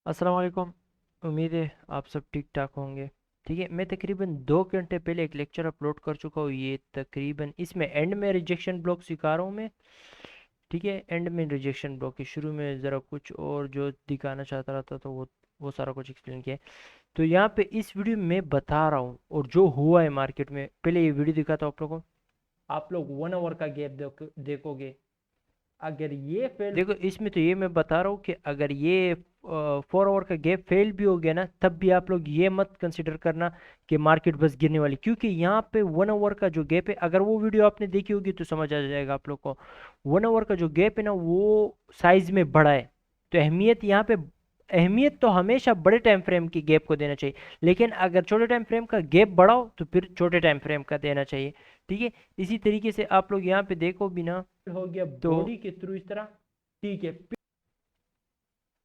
अस्सलाम वालेकुम। उम्मीद है आप सब ठीक ठाक होंगे। ठीक है, मैं तकरीबन 2 घंटे पहले एक लेक्चर अपलोड कर चुका हूँ। ये तकरीबन इसमें एंड में रिजेक्शन ब्लॉक सिखा रहा हूँ मैं। ठीक है, एंड में रिजेक्शन ब्लॉक के शुरू में ज़रा कुछ और जो दिखाना चाहता रहा था तो वो सारा कुछ एक्सप्लेन किया है। तो यहाँ पे इस वीडियो में मैं बता रहा हूँ और जो हुआ है मार्केट में। पहले ये वीडियो दिखाता हूँ आप लोगों को। आप लोग 1 आवर का गैप देखोगे। अगर ये फेल, देखो इसमें तो ये मैं बता रहा हूँ कि अगर ये 4 आवर का गैप फेल भी हो गया ना, तब भी आप लोग ये मत कंसिडर करना कि मार्केट बस गिरने वाली, क्योंकि यहाँ पे 1 आवर का जो गैप है, अगर वो वीडियो आपने देखी होगी तो समझ आ जाएगा आप लोग को। 1 आवर का जो गैप है ना, वो साइज में बड़ा है। तो अहमियत यहाँ पे, अहमियत तो हमेशा बड़े टाइम फ्रेम की गैप को देना चाहिए। लेकिन अगर छोटे टाइम फ्रेम का गैप बढ़ाओ तो फिर छोटे टाइम फ्रेम का देना चाहिए। ठीक है, इसी तरीके से आप लोग यहाँ पे देखो भी ना, हो गया तो बॉडी के थ्रू इस तरह। ठीक है,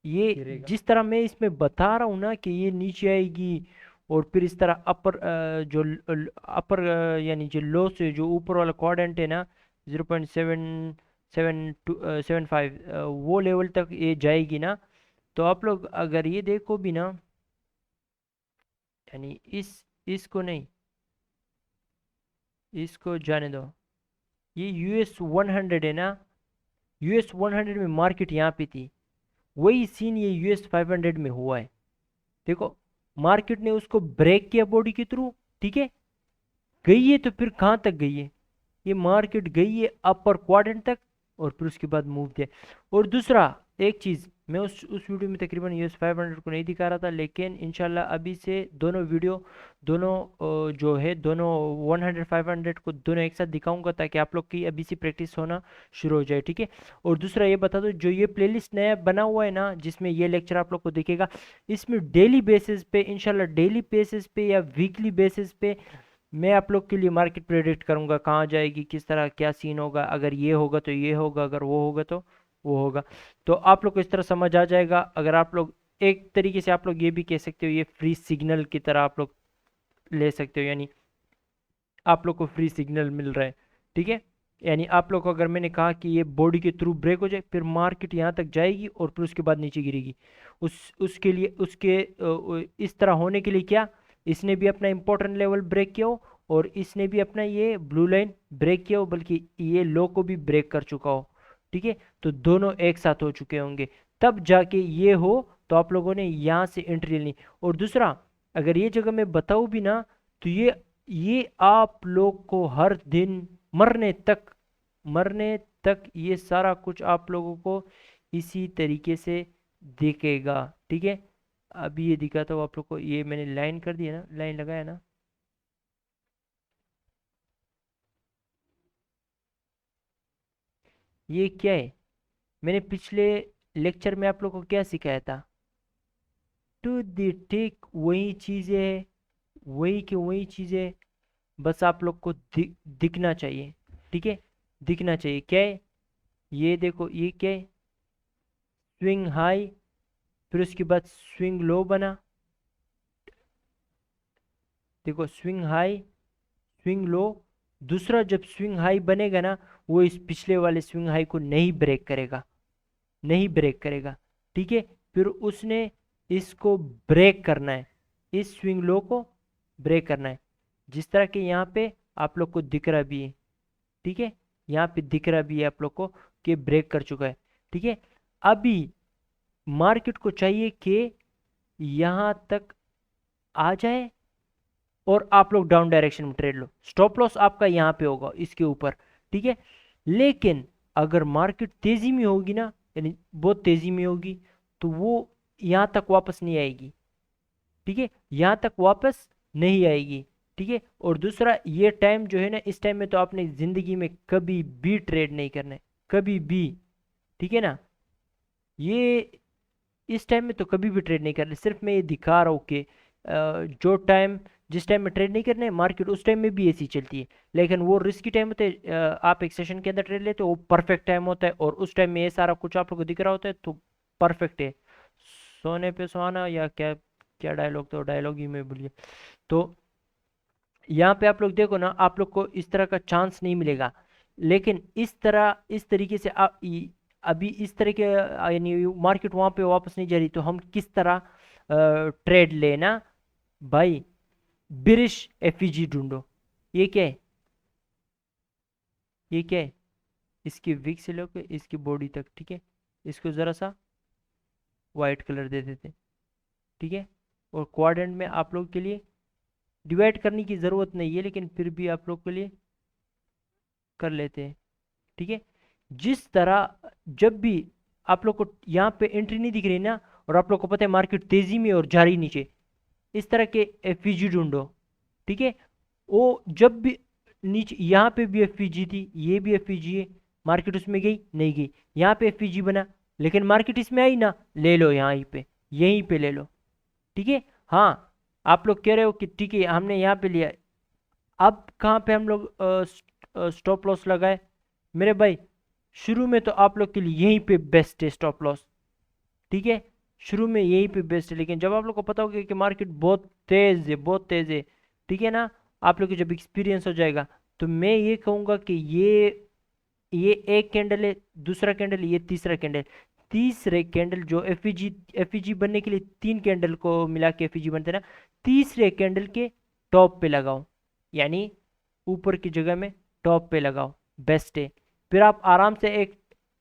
ये गिरेगा जिस तरह मैं इसमें बता रहा हूँ ना कि ये नीचे आएगी और फिर इस तरह अपर, जो अपर यानी जो लो से जो ऊपर वाला क्वाड्रेंट है ना, 0.775 वो लेवल तक ये जाएगी ना। तो आप लोग अगर ये देखो भी ना, यानी इसको नहीं, इसको जाने दो। ये US 100 है ना, US 100 में मार्केट यहाँ पे थी। वही सीन ये US 500 में हुआ है। देखो, मार्केट ने उसको ब्रेक किया बॉडी के थ्रू। ठीक है, गई है तो फिर कहाँ तक गई है? ये मार्केट गई है अपर क्वाड्रेंट तक और फिर उसके बाद मूव दिया। और दूसरा एक चीज, मैं उस वीडियो में तकरीबन US 500 को नहीं दिखा रहा था, लेकिन इंशाल्लाह अभी से दोनों वीडियो, दोनों जो है दोनों 100 500 को दोनों एक साथ दिखाऊंगा, ताकि आप लोग की अभी से प्रैक्टिस होना शुरू हो जाए। ठीक है, और दूसरा ये बता दो, जो ये प्लेलिस्ट नया बना हुआ है ना, जिसमें ये लेक्चर आप लोग को दिखेगा, इसमें डेली बेसिस पे इंशाल्लाह, डेली बेसिस पे या वीकली बेसिस पे मैं आप लोग के लिए मार्केट प्रेडिक्ट करूंगा, कहाँ जाएगी, किस तरह, क्या सीन होगा, अगर ये होगा तो ये होगा, अगर वो होगा तो वो होगा। तो आप लोग को इस तरह समझ आ जाएगा। अगर आप लोग एक तरीके से आप लोग ये भी कह सकते हो, ये फ्री सिग्नल की तरह आप लोग ले सकते हो, यानी आप लोग को फ्री सिग्नल मिल रहा है। ठीक है, यानी आप लोग को अगर मैंने कहा कि ये बॉडी के थ्रू ब्रेक हो जाए, फिर मार्केट यहाँ तक जाएगी और फिर उसके बाद नीचे गिरेगी। उसके लिए उसके इस तरह होने के लिए क्या, इसने भी अपना इंपॉर्टेंट लेवल ब्रेक किया हो और इसने भी अपना ये ब्लू लाइन ब्रेक किया हो, बल्कि ये लो को भी ब्रेक कर चुका हो। ठीक है, तो दोनों एक साथ हो चुके होंगे, तब जाके ये हो। तो आप लोगों ने यहाँ से एंट्री लेनी। और दूसरा, अगर ये जगह मैं बताऊँ भी ना, तो ये आप लोग को हर दिन मरने तक, मरने तक ये सारा कुछ आप लोगों को इसी तरीके से दिखेगा। ठीक है, अभी ये दिखाता हूँ आप लोग को। ये मैंने लाइन कर दिया ना, लाइन लगाया ना। ये क्या है? मैंने पिछले लेक्चर में आप लोग को क्या सिखाया था? टू दी टिक वही चीजें है, वही की वही चीजें, बस आप लोग को दिखना चाहिए। ठीक है, दिखना चाहिए। क्या है? ये देखो, ये क्या है? स्विंग हाई, फिर उसके बाद स्विंग लो बना। देखो, स्विंग हाई, स्विंग लो। दूसरा, जब स्विंग हाई बनेगा ना, वो इस पिछले वाले स्विंग हाई को नहीं ब्रेक करेगा, नहीं ब्रेक करेगा। ठीक है, फिर उसने इसको ब्रेक करना है, इस स्विंग लो को ब्रेक करना है, जिस तरह के यहाँ पे आप लोग को दिख रहा भी है। ठीक है, यहाँ पे दिख रहा भी है आप लोग को कि ब्रेक कर चुका है। ठीक है, अभी मार्केट को चाहिए कि यहाँ तक आ जाए और आप लोग डाउन डायरेक्शन में ट्रेड लो। स्टॉप लॉस आपका यहाँ पे होगा, इसके ऊपर। ठीक है, लेकिन अगर मार्केट तेजी में होगी ना, यानी बहुत तेजी में होगी, तो वो यहाँ तक वापस नहीं आएगी। ठीक है, यहाँ तक वापस नहीं आएगी। ठीक है, और दूसरा, ये टाइम जो है ना, इस टाइम में तो आपने जिंदगी में कभी भी ट्रेड नहीं करना है, कभी भी। ठीक है ना, ये इस टाइम में तो कभी भी ट्रेड नहीं करना। सिर्फ मैं ये दिखा रहा हूँ कि जो टाइम, जिस टाइम में ट्रेड नहीं करना है मार्केट, उस टाइम में भी ऐसी चलती है। लेकिन वो रिस्की टाइम होता है, आप एक सेशन के अंदर ट्रेड लेते हो, वो परफेक्ट टाइम होता है, और उस टाइम में ये सारा कुछ आप लोग को दिख रहा होता है, तो परफेक्ट है। सोने पे सुहाना, या क्या क्या डायलॉग, तो डायलॉग ही मैं भूलिए। तो यहाँ पे आप लोग देखो ना, आप लोग को इस तरह का चांस नहीं मिलेगा। लेकिन इस तरह, इस तरीके से अभी इस तरह के यानी मार्केट वहां पे वापस नहीं जा रही, तो हम किस तरह ट्रेड लेना भाई? बिरिश एफईजी ढूंढो। ये क्या है? ये क्या है? इसकी विक से लेकर इसकी बॉडी तक, ठीक है, इसको जरा सा वाइट कलर दे देते, ठीक है। और क्वाड्रेंट में आप लोग के लिए डिवाइड करने की ज़रूरत नहीं है, लेकिन फिर भी आप लोग के लिए कर लेते हैं, ठीक है। जिस तरह जब भी आप लोग को यहाँ पे एंट्री नहीं दिख रही ना, और आप लोग को पता है मार्केट तेजी में और जा रही नीचे, इस तरह के एफईजी ढूंढो, ठीक है। वो जब भी नीचे, यहाँ पे भी एफईजी थी, ये भी एफईजी है, मार्केट उसमें गई नहीं गई, यहाँ पे एफईजी बना लेकिन मार्केट इसमें आई ना, ले लो यहाँ पे, यहीं पे ले लो, ठीक है। हाँ, आप लोग कह रहे हो कि ठीक है हमने यहाँ पे लिया, अब कहाँ पे हम लोग स्टॉप लॉस लगाए? मेरे भाई शुरू में तो आप लोग के लिए यहीं पे बेस्ट है स्टॉप लॉस, ठीक है। शुरू में यहीं पे बेस्ट है, लेकिन जब आप लोग को पता होगा कि मार्केट बहुत तेज है, बहुत तेज है, ठीक है ना, आप लोग को जब एक्सपीरियंस हो जाएगा, तो मैं ये कहूंगा कि ये एक कैंडल है, दूसरा कैंडल, ये तीसरा कैंडल, तीसरे कैंडल जो एफईजी बनने के लिए तीन कैंडल को मिला के एफईजी बनते हैं ना, तीसरे कैंडल के टॉप पे लगाओ, यानी ऊपर की जगह में टॉप पे लगाओ, बेस्ट है। फिर आप आराम से एक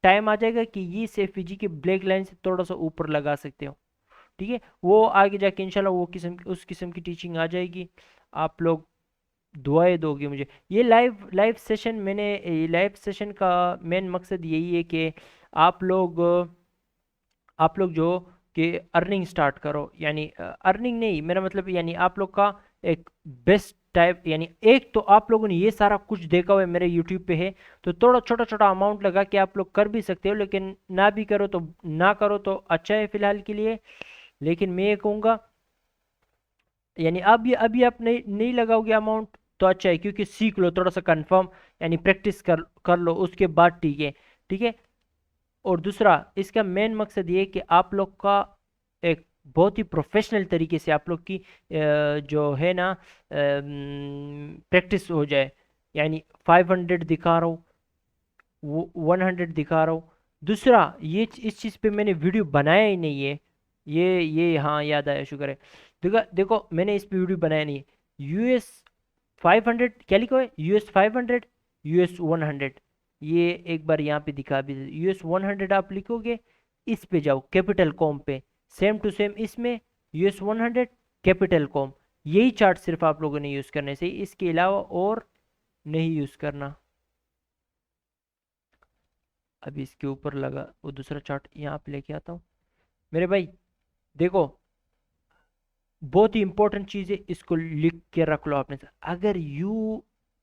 टाइम आ जाएगा कि ये इस एफईजी के ब्लैक लाइन से थोड़ा सा ऊपर लगा सकते हो, ठीक है। वो आगे जाके इंशाल्लाह वो उस किस्म की टीचिंग आ जाएगी, आप लोग दुआएं दोगे मुझे। ये लाइव लाइव सेशन, मैंने ये लाइव सेशन का मेन मकसद यही है कि आप लोग आप लोग जो कि अर्निंग स्टार्ट करो, यानी अर्निंग नहीं, मेरा मतलब यानी आप लोग का एक बेस्ट टाइप, यानी एक तो आप लोगों ने ये सारा कुछ देखा हुआ है मेरे यूट्यूब पे है, तो थोड़ा छोटा छोटा अमाउंट लगा के आप लोग कर भी सकते हो, लेकिन ना भी करो तो ना करो तो अच्छा है फिलहाल के लिए। लेकिन मैं ये कहूँगा, यानी अभी अभी आप नहीं लगाओगे अमाउंट तो अच्छा है, क्योंकि सीख लो थोड़ा सा कंफर्म, यानी प्रैक्टिस कर लो, उसके बाद ठीक है, ठीक है। और दूसरा इसका मेन मकसद ये है कि आप लोग का एक बहुत ही प्रोफेशनल तरीके से आप लोग की जो है ना प्रैक्टिस हो जाए, यानी 500 दिखा रहा हूँ, वो 100 दिखा रहा हूँ। दूसरा ये इस चीज़ पे मैंने वीडियो बनाया ही नहीं है, ये हाँ याद आया, शुक्र है। देखो देखो मैंने इस पे वीडियो बनाया नहीं है। यूएस 500 क्या लिखा है? US 500, US 100, ये एक बार यहाँ पे दिखा भी, US 100 आप लिखोगे, इस पे जाओ कैपिटल कॉम पे, सेम टू सेम इसमें US 100 कैपिटल कॉम, यही चार्ट सिर्फ आप लोगों ने यूज़ करने से, इसके अलावा और नहीं यूज़ करना। अभी इसके ऊपर लगा वो दूसरा चार्ट, यहाँ पे लेके आता हूँ मेरे भाई। देखो बहुत ही इंपॉर्टेंट चीज़ है, इसको लिख के रख लो आपने।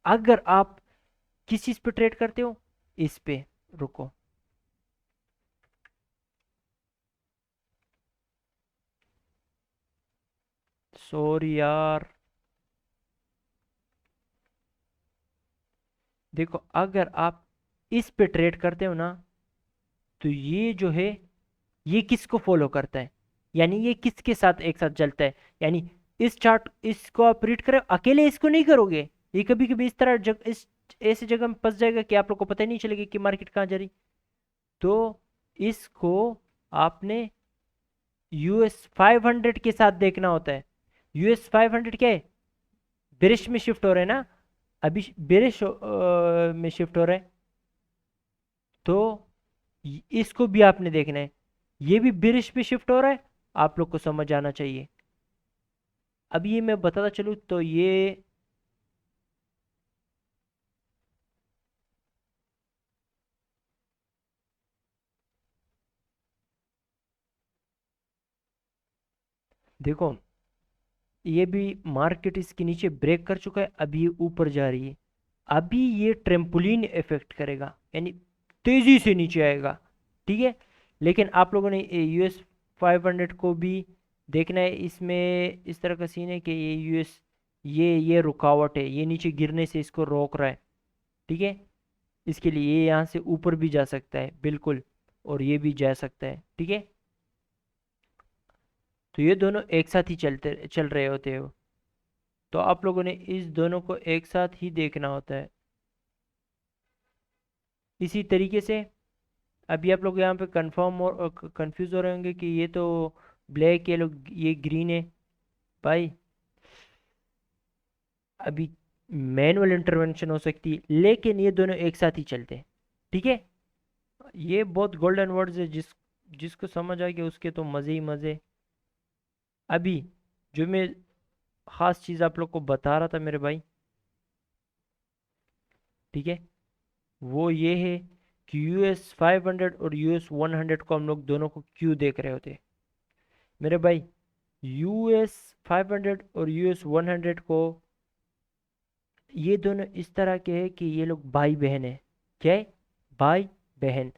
अगर आप किस चीज़ पे ट्रेड करते हो, इस पे रुको, सॉरी यार। देखो अगर आप इस पे ट्रेड करते हो ना, तो ये जो है ये किसको फॉलो करता है, यानी ये किसके साथ एक साथ चलता है, यानी इस चार्ट, इसको आप रीड करो अकेले, इसको नहीं करोगे, ये कभी कभी इस तरह इस ऐसी जगह में फंस जाएगा कि आप लोग को पता ही नहीं चलेगा कि मार्केट कहाँ जा रही। तो इसको आपने US 500 के साथ देखना होता है। US 500 क्या है? बेरिश में शिफ्ट हो रहे हैं ना, अभी बेरिश में शिफ्ट हो रहे हैं, तो इसको भी आपने देखना है, ये भी बेरिश पे शिफ्ट हो रहा है, आप लोग को समझ आना चाहिए। अब ये मैं बताता चलूँ तो ये देखो, ये भी मार्केट इसके नीचे ब्रेक कर चुका है, अभी ये ऊपर जा रही है, अभी ये ट्रेम्पोलिन इफेक्ट करेगा, यानी तेजी से नीचे आएगा, ठीक है। लेकिन आप लोगों ने US 500 को भी देखना है, इसमें इस तरह का सीन है कि ये ये रुकावट है, ये नीचे गिरने से इसको रोक रहा है, ठीक है। इसके लिए ये यहाँ से ऊपर भी जा सकता है बिल्कुल, और ये भी जा सकता है, ठीक है। तो ये दोनों एक साथ ही चल रहे होते हो, तो आप लोगों ने इस दोनों को एक साथ ही देखना होता है। इसी तरीके से अभी आप लोग यहाँ पे कंफर्म और कंफ्यूज हो रहे होंगे कि ये तो ब्लैक, ये लोग ये ग्रीन है। भाई अभी मैनुअल इंटरवेंशन हो सकती है, लेकिन ये दोनों एक साथ ही चलते हैं। ठीक है, ये बहुत गोल्डन वर्ड्स है, जिसको समझ आ गया उसके तो मज़े ही मज़े। अभी जो मैं ख़ास चीज़ आप लोग को बता रहा था मेरे भाई, ठीक है, वो ये है कि US 500 और US 100 को हम लोग दोनों को क्यों देख रहे होते मेरे भाई। US 500 और US 100 को, ये दोनों इस तरह के हैं कि ये लोग भाई बहन है। क्या है? भाई बहन।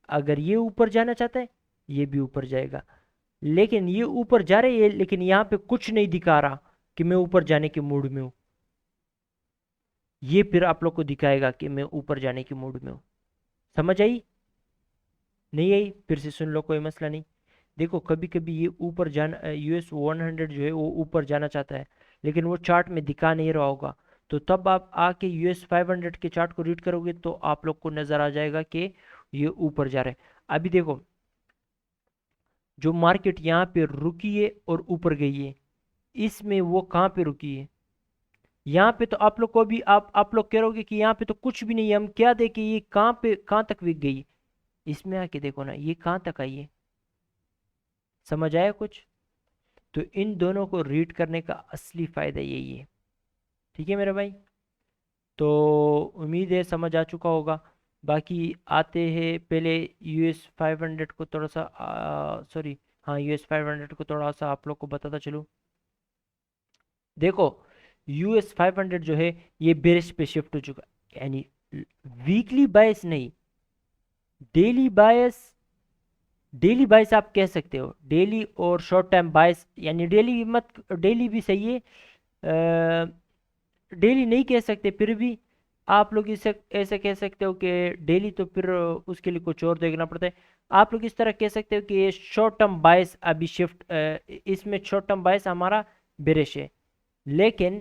अगर ये ऊपर जाना चाहता है, ये भी ऊपर जाएगा। लेकिन ये ऊपर जा रहे हैं, लेकिन यहाँ पे कुछ नहीं दिखा रहा कि मैं ऊपर जाने के मूड में हूँ। ये फिर आप लोग को दिखाएगा कि मैं ऊपर जाने के मूड में हूँ। समझ आई? नहीं आई? फिर से सुन लो, कोई मसला नहीं। देखो कभी कभी ये ऊपर जाना, US 100 जो है वो ऊपर जाना चाहता है, लेकिन वो चार्ट में दिखा नहीं रहा होगा। तो तब आप आके US 500 के चार्ट को रीड करोगे तो आप लोग को नजर आ जाएगा कि ये ऊपर जा रहा है। अभी देखो, जो मार्केट यहाँ पे रुकी है और ऊपर गई है, इसमें वो कहाँ पे रुकी है? यहाँ पे तो आप लोग को भी, आप लोग कहोगे कि यहाँ पे तो कुछ भी नहीं है, हम क्या देखें, ये कहाँ पे कहाँ तक बिक गई। इसमें आके देखो ना, ये कहाँ तक आई है। समझ आया कुछ? तो इन दोनों को रीड करने का असली फायदा यही है। ठीक है मेरे भाई, तो उम्मीद है समझ आ चुका होगा। बाकी आते हैं पहले US 500 को थोड़ा सा, सॉरी, हाँ US 500 को थोड़ा सा आप लोग को बताता चलूँ। देखो US 500 जो है ये बेरिश पे शिफ्ट हो चुका है, यानी वीकली बायस नहीं, डेली बायस। डेली बायस आप कह सकते हो, डेली और शॉर्ट टाइम बायस, यानी डेली मत, डेली भी सही है, डेली नहीं कह सकते, फिर भी आप लोग इसे ऐसे कह सकते हो कि डेली, तो फिर उसके लिए कुछ और देखना पड़ता है। आप लोग इस तरह कह सकते हो कि ये शॉर्ट टर्म बायस अभी शिफ्ट, इसमें शॉर्ट टर्म बायस हमारा बेरिश है, लेकिन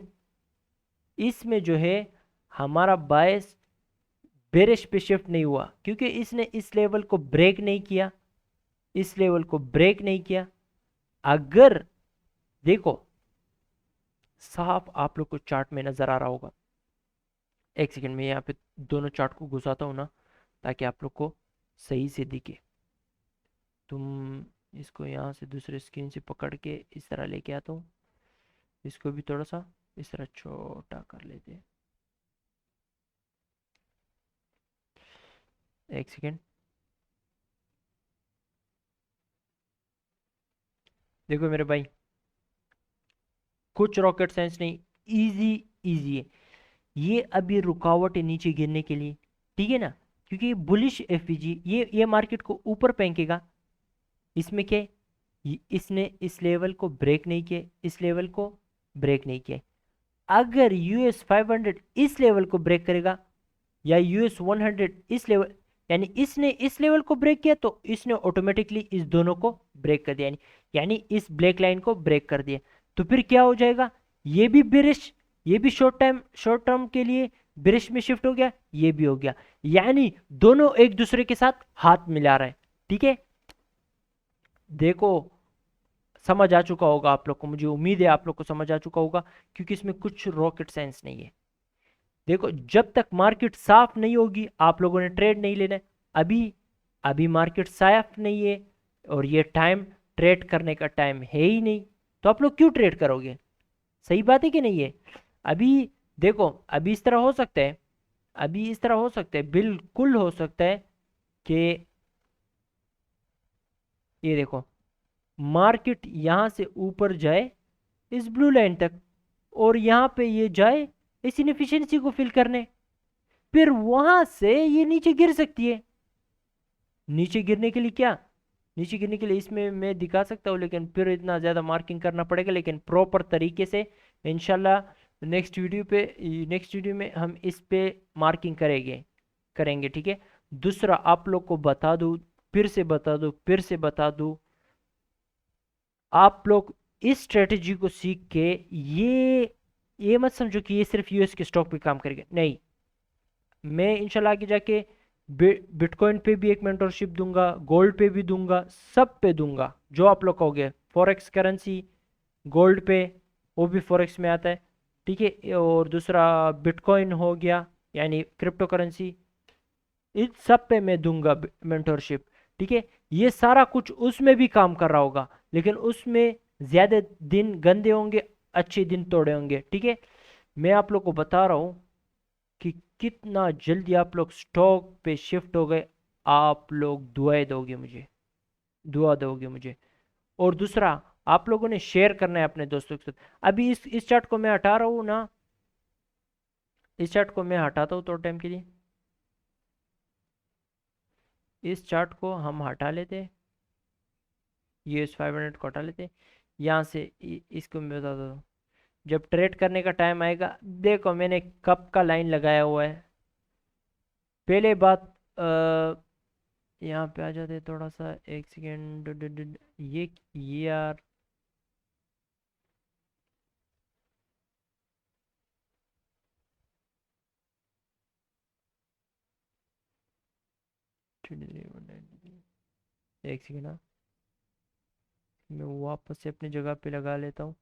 इसमें जो है हमारा बायस बेरिश पे शिफ्ट नहीं हुआ, क्योंकि इसने इस लेवल को ब्रेक नहीं किया, इस लेवल को ब्रेक नहीं किया। अगर देखो, साफ आप लोग को चार्ट में नजर आ रहा होगा, एक सेकंड में यहाँ पे दोनों चार्ट को घुसाता हूँ ना, ताकि आप लोग को सही से दिखे। तुम इसको यहाँ से दूसरे स्क्रीन से पकड़ के इस तरह लेके आता हूँ, इसको भी थोड़ा सा इस तरह छोटा कर लेते हैं। एक सेकेंड, देखो मेरे भाई, कुछ रॉकेट साइंस नहीं, इजी इजी है। ये अभी रुकावट है नीचे गिरने के लिए, ठीक है ना, क्योंकि बुलिश एफवीजी ये मार्केट को ऊपर फेंकेगा। इसमें क्या है? इसने इस लेवल को ब्रेक नहीं किया, इस लेवल को ब्रेक नहीं किया। अगर US 500 इस लेवल को ब्रेक करेगा, या US 100 इस लेवल, यानी इसने इस लेवल को ब्रेक किया, तो इसने ऑटोमेटिकली इस दोनों को ब्रेक कर दिया, यानी इस ब्लैक लाइन को ब्रेक कर दिया। तो फिर क्या हो जाएगा? ये भी बेरिश, ये भी शॉर्ट टर्म के लिए बेरिश में शिफ्ट हो गया, ये भी हो गया, यानी दोनों एक दूसरे के साथ हाथ मिला रहे हैं। ठीक है, देखो समझ आ चुका होगा आप लोग को, मुझे उम्मीद है आप लोग को समझ आ चुका होगा, क्योंकि इसमें कुछ रॉकेट साइंस नहीं है। देखो जब तक मार्केट साफ नहीं होगी आप लोगों ने ट्रेड नहीं लेना है। अभी अभी मार्केट साफ नहीं है, और ये टाइम ट्रेड करने का टाइम है ही नहीं, तो आप लोग क्यों ट्रेड करोगे? सही बात है कि नहीं है? अभी देखो, अभी इस तरह हो सकता है, अभी इस तरह हो सकता है, बिल्कुल हो सकता है कि ये देखो, मार्केट यहां से ऊपर जाए इस ब्लू लाइन तक, और यहाँ पे ये जाए इस इनएफिशिएंसी को फिल करने, फिर वहां से ये नीचे गिर सकती है। नीचे गिरने के लिए क्या, नीचे गिरने के लिए इसमें मैं दिखा सकता हूँ, लेकिन फिर इतना ज़्यादा मार्किंग करना पड़ेगा, लेकिन प्रॉपर तरीके से इंशाल्लाह नेक्स्ट वीडियो में हम इस पे मार्किंग करेंगे। ठीक है, दूसरा आप लोग को बता दूँ, फिर से बता दूँ, आप लोग इस स्ट्रेटेजी को सीख के ये मत समझो कि ये सिर्फ US के स्टॉक पे काम करेगा, नहीं। मैं इंशाल्लाह आगे जाके बिटकॉइन पे भी एक मेंटोरशिप दूंगा, गोल्ड पे भी दूंगा, सब पे दूंगा जो आप लोग कहोगे। फॉरेक्स करेंसी, गोल्ड पे, वो भी फॉरेक्स में आता है, ठीक है। और दूसरा बिटकॉइन हो गया, यानी क्रिप्टो करेंसी, इन सब पे मैं दूंगा मेंटोरशिप, ठीक है। ये सारा कुछ उसमें भी काम कर रहा होगा, लेकिन उसमें ज्यादा दिन गंदे होंगे, अच्छे दिन तोड़े होंगे, ठीक है। मैं आप लोग को बता रहा हूँ कि कितना जल्दी आप लोग स्टॉक पे शिफ्ट हो गए। आप लोग दुआएं दोगे मुझे, दुआ दोगे मुझे। और दूसरा, आप लोगों ने शेयर करना है अपने दोस्तों के साथ। अभी इस चार्ट को मैं हटा रहा हूँ ना, इस चार्ट को मैं हटाता हूँ थोड़ा टाइम के लिए। इस चार्ट को हम हटा लेते, ये इस 500 को हटा लेते यहाँ से। इसको मैं बता दूँ, जब ट्रेड करने का टाइम आएगा, देखो मैंने कब का लाइन लगाया हुआ है। पहले बात, यहाँ पे आ जाते थोड़ा सा, एक सेकेंड। ये यार, एक सेकेंड ना, मैं वापस से अपनी जगह पे लगा लेता हूँ।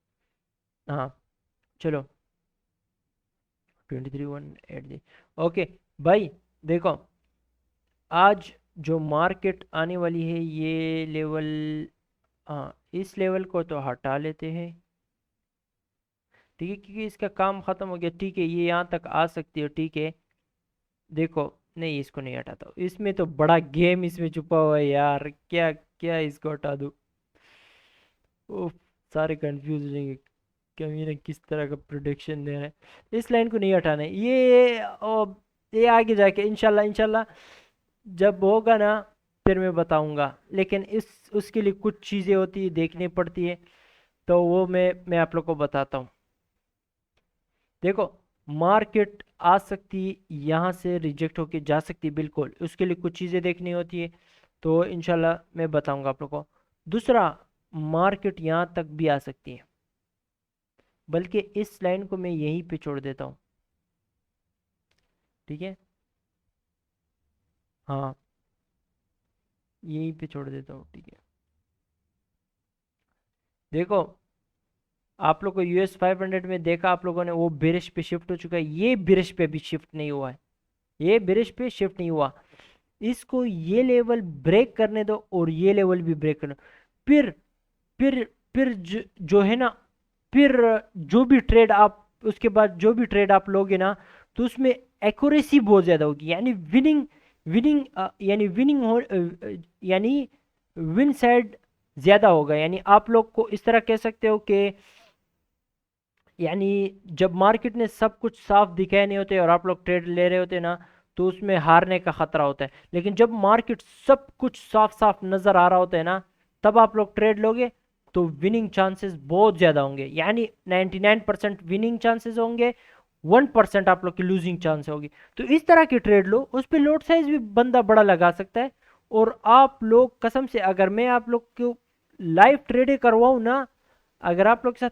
हाँ, चलो, 23,180। ओके भाई, देखो आज जो मार्केट आने वाली है, ये लेवल, हाँ इस लेवल को तो हटा लेते हैं, ठीक है, क्योंकि इसका काम खत्म हो गया, ठीक है। ये यहाँ तक आ सकती है, ठीक है। देखो, नहीं इसको नहीं हटाता, इसमें तो बड़ा गेम इसमें छुपा हुआ है यार, क्या क्या इसको हटा दूँ। ओह, सारे कंफ्यूज हो जाएंगे, कमीने किस तरह का प्रोडिक्शन दे रहे हैं। इस लाइन को नहीं हटाना है, ये आगे जाके इंशाल्लाह इंशाल्लाह जब होगा ना, फिर मैं बताऊंगा। लेकिन इस उसके लिए कुछ चीज़ें होती है, देखनी पड़ती है, तो वो मैं आप लोग को बताता हूँ। देखो, मार्केट आ सकती, यहाँ से रिजेक्ट होके जा सकती, बिल्कुल उसके लिए कुछ चीज़ें देखनी होती है, तो इंशाल्लाह मैं बताऊंगा आप लोग को। दूसरा, मार्केट यहाँ तक भी आ सकती है, बल्कि इस लाइन को मैं यहीं पे छोड़ देता हूँ, ठीक है। हाँ, यहीं पे छोड़ देता हूँ, ठीक है। देखो, आप लोग को US 500 में देखा आप लोगों ने, वो बिरिश पे शिफ्ट हो चुका है, ये बिरिश पे भी शिफ्ट नहीं हुआ है, ये बिरिश पे शिफ्ट नहीं हुआ। इसको ये लेवल ब्रेक करने दो, और ये लेवल भी ब्रेक करने दो। फिर फिर फिर जो है ना, फिर जो भी ट्रेड आप, उसके बाद जो भी ट्रेड आप लोगे ना, तो उसमें एक्यूरेसी बहुत ज्यादा होगी, यानी विनिंग, विनिंग यानी विनिंग हो, यानी विन साइड ज्यादा होगा। यानी आप लोग को इस तरह कह सकते हो कि, यानी जब मार्केट ने सब कुछ साफ दिखाए नहीं होते और आप लोग ट्रेड ले रहे होते ना, तो उसमें हारने का खतरा होता है। लेकिन जब मार्केट सब कुछ साफ साफ नजर आ रहा होता है ना, तब आप लोग ट्रेड लोगे, तो विनिंग चांसेस बहुत ज्यादा होंगे, यानी 99% विनिंग चांसेस होंगे, 1% आप लोग की लूजिंग चांस होगी। तो इस तरह की ट्रेड लो, उस पर लोड साइज भी बंदा बड़ा लगा सकता है। और आप लोग कसम से, अगर मैं आप लोग को लाइव ट्रेड करवाऊँ ना, अगर आप लोग के साथ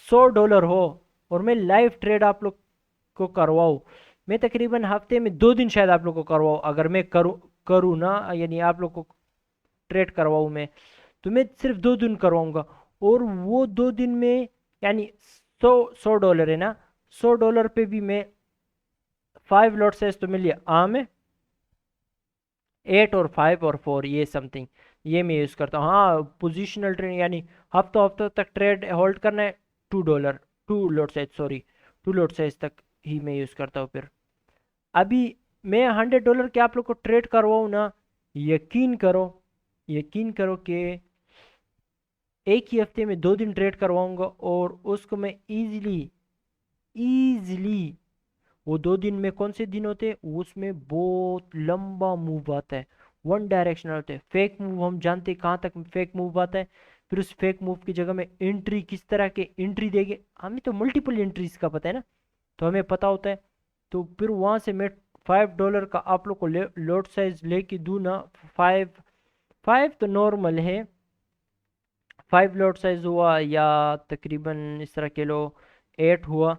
$100 हो, और मैं लाइव ट्रेड आप लोग को करवाऊँ, मैं तकरीबन हफ्ते में 2 दिन शायद आप लोग को करवाऊँ, अगर मैं करूँ करूँ ना, यानी आप लोग को ट्रेड करवाऊँ मैं, तो मैं सिर्फ 2 दिन करवाऊंगा। और वो 2 दिन में, यानी सौ डॉलर है ना, $100 पे भी मैं 5 लॉट साइज तो मिल लिया आम है, 8 और 5 और 4, ये समथिंग, ये मैं यूज़ करता हूँ। हाँ, पोजिशनल ट्रेड, यानी हफ्तों हफ्तों तक ट्रेड होल्ड करना है, $2, 2 lot size, sorry, 2 lot size तक ही मैं यूज़ करता हूँ। फिर अभी मैं $100 के आप लोग को ट्रेड करवाऊँ ना, यकीन करो, यकीन करो कि एक ही हफ्ते में 2 दिन ट्रेड करवाऊंगा, और उसको मैं इजीली, इजीली, वो 2 दिन में कौन से दिन होते हैं, उसमें बहुत लंबा मूव आता है, वन डायरेक्शनल होते हैं, फेक मूव हम जानते हैं कहाँ तक फेक मूव आता है। फिर उस फेक मूव की जगह में एंट्री, किस तरह के एंट्री देंगे, हमें तो मल्टीपल एंट्रीज का पता है ना, तो हमें पता होता है। तो फिर वहां से मैं $5 का आप लोग को लॉट साइज लेके दूँ ना, 5 5 तो नॉर्मल है, 5 लॉट साइज हुआ, या तकरीबन इस तरह के लो 8 हुआ,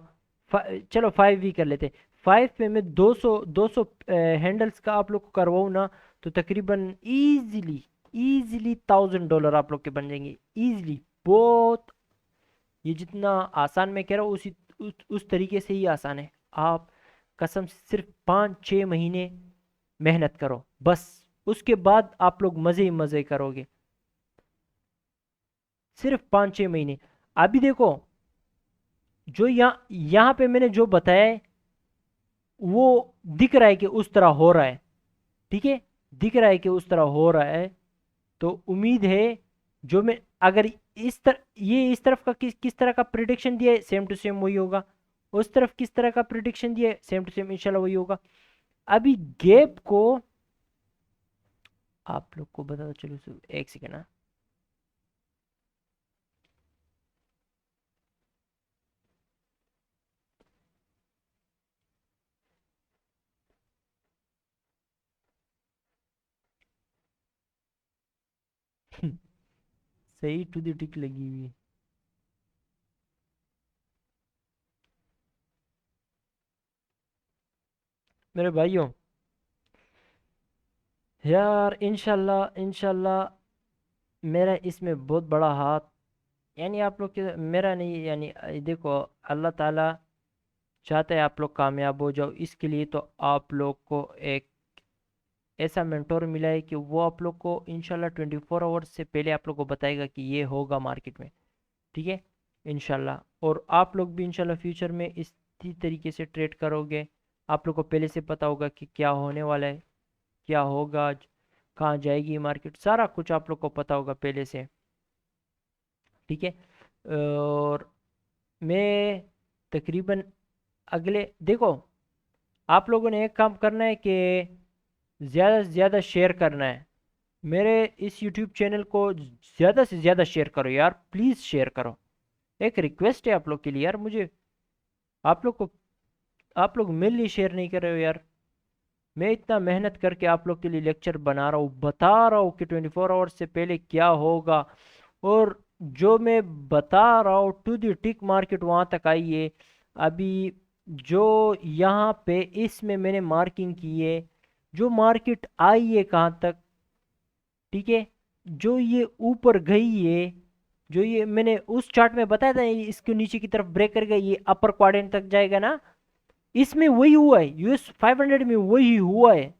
चलो 5 भी कर लेते। 5 पे मैं 200 हैंडल्स का आप लोग को करवाऊँ ना, तो तकरीबन इजीली $1000 आप लोग के बन जाएंगे इजीली। बहुत, ये जितना आसान मैं कह रहा हूँ उस तरीके से ही आसान है। आप कसम से सिर्फ 5-6 महीने मेहनत करो बस, उसके बाद आप लोग मज़े ही मज़े करोगे। सिर्फ 5-6 महीने। अभी देखो, जो यहाँ पे मैंने जो बताया है वो दिख रहा है कि उस तरह हो रहा है, ठीक है, दिख रहा है कि उस तरह हो रहा है। तो उम्मीद है, जो मैं अगर इस तरफ का किस तरह का प्रिडिक्शन दिया है, सेम टू सेम वही होगा। उस तरफ किस तरह का प्रिडिक्शन दिया है, सेम टू सेम इंशाल्लाह वही होगा। अभी गैप को आप लोग को बताता चलो, एक सेकेंड ना। सही टू द टिक लगी हुई है। मेरे भाइयों, यार इंशाल्लाह इंशाल्लाह मेरा इसमें बहुत बड़ा हाथ, यानी आप लोग के, मेरा नहीं, यानी देखो, अल्लाह ताला चाहता है आप लोग कामयाब हो जाओ। इसके लिए तो आप लोग को एक ऐसा मेंटोर मिला है कि वो आप लोग को इंशाल्लाह 24 आवर्स से पहले आप लोग को बताएगा कि ये होगा मार्केट में, ठीक है, इंशाल्लाह। और आप लोग भी इंशाल्लाह फ्यूचर में इसी तरीके से ट्रेड करोगे। आप लोग को पहले से पता होगा कि क्या होने वाला है, क्या होगा, कहाँ जाएगी मार्केट, सारा कुछ आप लोग को पता होगा पहले से, ठीक है। और मैं तकरीबन अगले, देखो, आप लोगों ने एक काम करना है कि ज़्यादा से ज़्यादा शेयर करना है। मेरे इस यूट्यूब चैनल को ज़्यादा से ज़्यादा शेयर करो यार, प्लीज़ शेयर करो। एक रिक्वेस्ट है आप लोग के लिए यार, मुझे आप लोग को, आप लोग मेनली शेयर नहीं कर रहे हो यार। मैं इतना मेहनत करके आप लोग के लिए लेक्चर बना रहा हूँ, बता रहा हूँ कि 24 आवर्स से पहले क्या होगा। और जो मैं बता रहा हूँ टू दी टिक मार्केट वहाँ तक आई है। अभी जो यहाँ पे इसमें मैंने मार्किंग की है, जो मार्केट आई है कहाँ तक, ठीक है, जो ये ऊपर गई है, जो ये मैंने उस चार्ट में बताया था, ये इसके नीचे की तरफ ब्रेक कर गई, ये अपर क्वाड्रेंट तक जाएगा ना, इसमें वही हुआ है। यूएस 500 में वही हुआ है।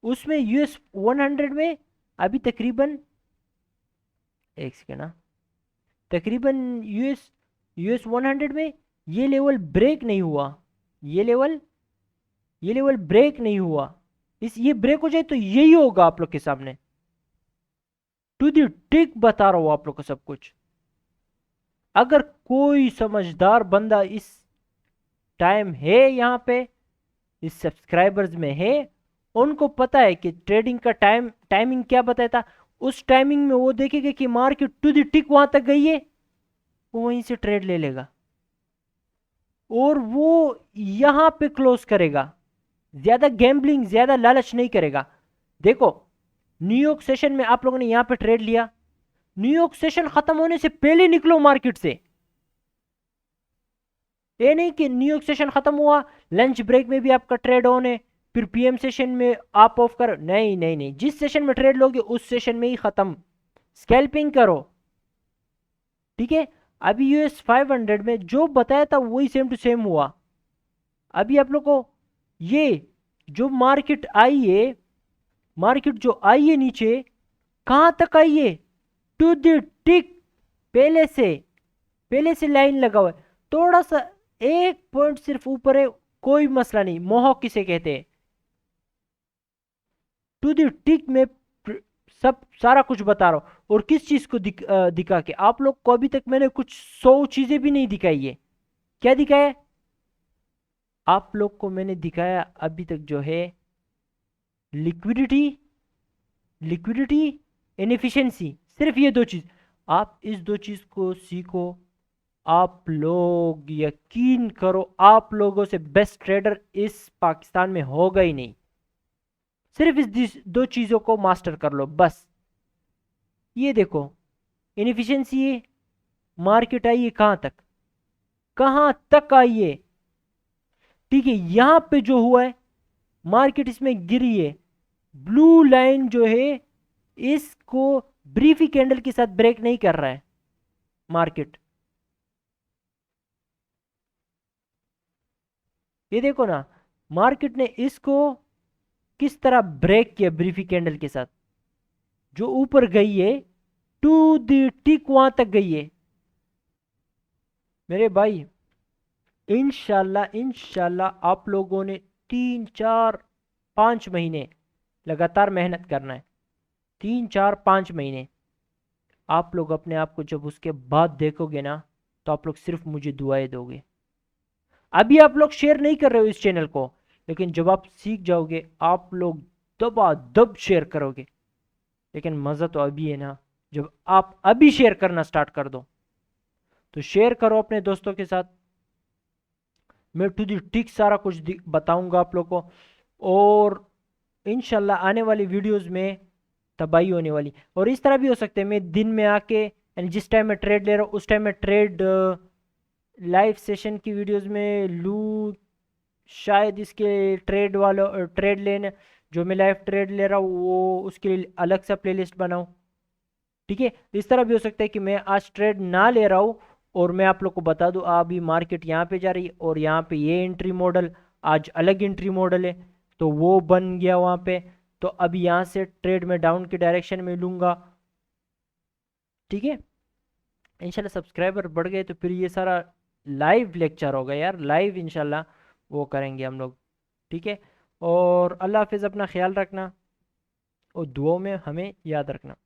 उसमें यूएस 100 में अभी तकरीबन, एक सेकेंड ना, तकरीबन यूएस यूएस 100 में ये लेवल ब्रेक नहीं हुआ। ये लेवल ये लेवल ब्रेक नहीं हुआ। इस ये ब्रेक हो जाए तो यही होगा आप लोग के सामने। टू दी टिक बता रहा हूं आप लोग को सब कुछ। अगर कोई समझदार बंदा इस टाइम है यहाँ पे, इस सब्सक्राइबर्स में है, उनको पता है कि ट्रेडिंग का टाइमिंग क्या बताया था, उस टाइमिंग में वो देखेगा कि मार्केट टू दी टिक वहां तक गई है, वो वहीं से ट्रेड ले लेगा और वो यहां पे क्लोज करेगा। ज्यादा गैम्बलिंग, ज्यादा लालच नहीं करेगा। देखो, न्यूयॉर्क सेशन में आप लोगों ने यहां पे ट्रेड लिया, न्यूयॉर्क सेशन खत्म होने से पहले निकलो मार्केट से। ये नहीं कि न्यूयॉर्क सेशन खत्म हुआ, लंच ब्रेक में भी आपका ट्रेड ऑन है, फिर पीएम सेशन में आप ऑफ करो। नहीं नहीं नहीं, जिस सेशन में ट्रेड लोगे उस सेशन में ही खत्म, स्कैल्पिंग करो, ठीक है। अभी यूएस 500 में जो बताया था वही सेम टू सेम हुआ। अभी आप लोग को ये जो मार्केट आई है, मार्केट जो आई है नीचे, कहां तक आई है, टू द टिक, पहले से पहले से लाइन लगा हुआ है। थोड़ा सा एक पॉइंट सिर्फ ऊपर है, कोई मसला नहीं, मोहक किसे कहते हैं। टू द टिक में सब सारा कुछ बता रहा हूं। और किस चीज को दिखा के आप लोग को अभी तक मैंने कुछ 100 चीजें भी नहीं दिखाई है। क्या दिखाया आप लोग को मैंने दिखाया अभी तक जो है, लिक्विडिटी, लिक्विडिटी, इनएफिशिएंसी, सिर्फ ये दो चीज। आप इस दो चीज को सीखो, आप लोग यकीन करो, आप लोगों से बेस्ट ट्रेडर इस पाकिस्तान में होगा ही नहीं। सिर्फ इस दो चीजों को मास्टर कर लो बस। ये देखो, इनएफिशिएंसी है, मार्केट आई है कहां तक, कहां तक आई है, ठीक है, यहां पे जो हुआ है मार्केट इसमें गिरी है, ब्लू लाइन जो है इसको ब्रीफी कैंडल के साथ ब्रेक नहीं कर रहा है मार्केट। ये देखो ना, मार्केट ने इसको किस तरह ब्रेक किया ब्रीफी कैंडल के साथ, जो ऊपर गई है टू द टिक वहां तक गई है मेरे भाई। इंशाल्लाह इंशाल्लाह आप लोगों ने 3 4 5 महीने लगातार मेहनत करना है, 3 4 5 महीने। आप लोग अपने आप को जब उसके बाद देखोगे ना, तो आप लोग सिर्फ मुझे दुआएं दोगे। अभी आप लोग शेयर नहीं कर रहे हो इस चैनल को, लेकिन जब आप सीख जाओगे आप लोग दबा दब शेयर करोगे। लेकिन मज़ा तो अभी है ना, जब आप अभी शेयर करना स्टार्ट कर दो। तो शेयर करो अपने दोस्तों के साथ, मैं टू दी टिक सारा कुछ बताऊंगा आप लोग को। और इंशाल्लाह आने वाली वीडियोस में तबाही होने वाली। और इस तरह भी हो सकता है मैं दिन में आके, यानी जिस टाइम मैं ट्रेड ले रहा हूँ उस टाइम मैं ट्रेड लाइव सेशन की वीडियोस में लूँ, शायद इसके ट्रेड वालों ट्रेड लेने, जो मैं लाइव ट्रेड ले रहा हूँ वो उसके लिए अलग सा प्लेलिस्ट बनाऊँ। ठीक है, इस तरह भी हो सकता है कि मैं आज ट्रेड ना ले रहा हूँ और मैं आप लोग को बता दूँ अभी मार्केट यहाँ पे जा रही है और यहाँ पे ये एंट्री मॉडल, आज अलग एंट्री मॉडल है तो वो बन गया वहाँ पे। तो अभी यहाँ से ट्रेड में डाउन की डायरेक्शन में लूँगा। ठीक है, इंशाल्लाह सब्सक्राइबर बढ़ गए तो फिर ये सारा लाइव लेक्चर होगा यार, लाइव इंशाल्लाह वो करेंगे हम लोग। ठीक है, और अल्लाह हाफिज़, अपना ख्याल रखना और दुआओं में हमें याद रखना।